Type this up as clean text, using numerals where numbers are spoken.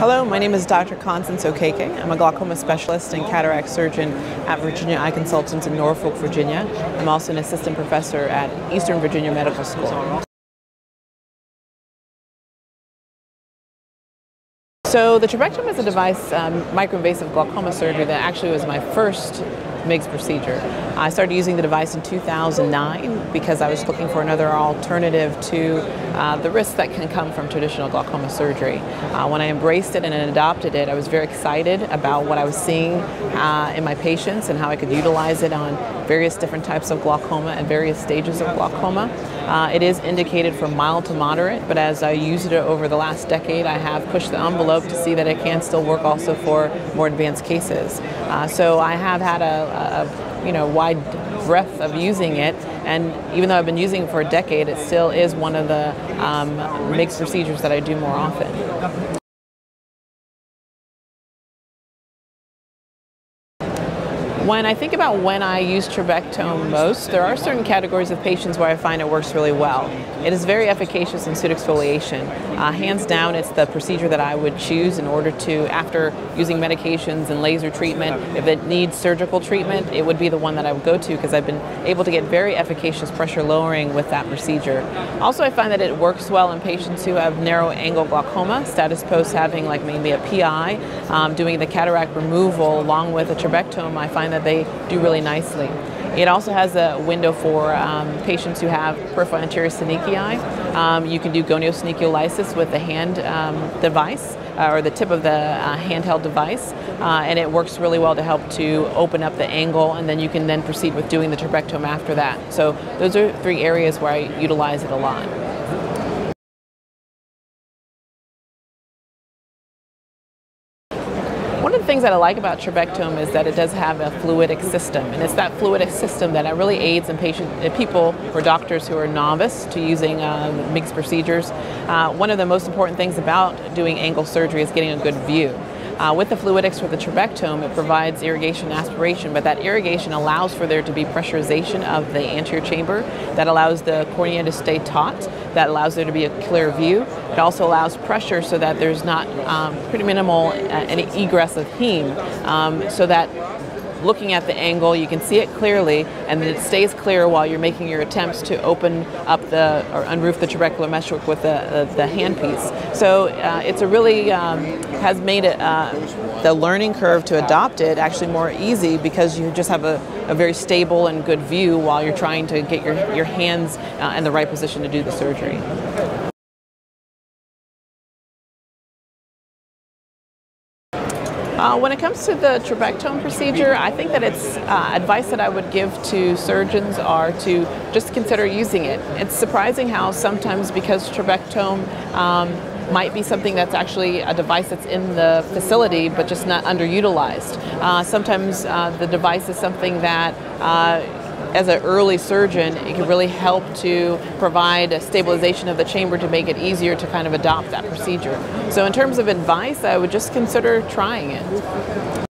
Hello, my name is Dr. Constance Okeke. I'm a glaucoma specialist and cataract surgeon at Virginia Eye Consultants in Norfolk, Virginia. I'm also an assistant professor at Eastern Virginia Medical School. So the Trabectome is a device, micro-invasive glaucoma surgery, that actually was my first MIGS procedure. I started using the device in 2009 because I was looking for another alternative to the risks that can come from traditional glaucoma surgery. When I embraced it and adopted it, I was very excited about what I was seeing in my patients and how I could utilize it on various different types of glaucoma and various stages of glaucoma. It is indicated for mild to moderate, but as I used it over the last decade, I have pushed the envelope to see that it can still work also for more advanced cases. So I have had a wide breadth of using it, and even though I've been using it for a decade, it still is one of the MIGS procedures that I do more often. When I think about when I use Trabectome most, there are certain categories of patients where I find it works really well. It is very efficacious in pseudoexfoliation. Hands down, it's the procedure that I would choose in order to, after using medications and laser treatment, if it needs surgical treatment, it would be the one that I would go to because I've been able to get very efficacious pressure lowering with that procedure. Also, I find that it works well in patients who have narrow angle glaucoma, status post having like maybe a PI, doing the cataract removal along with a Trabectome. I find that they do really nicely. It also has a window for patients who have peripheral anterior synechiae. You can do goniosynechiolysis with the hand device or the tip of the handheld device, and it works really well to help to open up the angle, and then you can then proceed with doing the Trabectome after that. So those are three areas where I utilize it a lot. One of the things that I like about Trabectome is that it does have a fluidic system, and it's that fluidic system that really aids in people or doctors who are novice to using MIGS procedures. One of the most important things about doing angle surgery is getting a good view. With the fluidics with the Trabectome, it provides irrigation and aspiration, but that irrigation allows for there to be pressurization of the anterior chamber. That allows the cornea to stay taut. That allows there to be a clear view. It also allows pressure so that there's not pretty minimal any egress of heme, so that looking at the angle, you can see it clearly, and it stays clear while you're making your attempts to open up or unroof the trabecular meshwork with the handpiece. So it's a really has made it the learning curve to adopt it actually more easy because you just have a very stable and good view while you're trying to get your hands in the right position to do the surgery. When it comes to the Trabectome procedure, I think that it's advice that I would give to surgeons are to just consider using it. It's surprising how sometimes, because Trabectome might be something that's actually a device that's in the facility but just not underutilized. Sometimes the device is something that as an early surgeon, it can really help to provide a stabilization of the chamber to make it easier to kind of adopt that procedure. So in terms of advice, I would just consider trying it.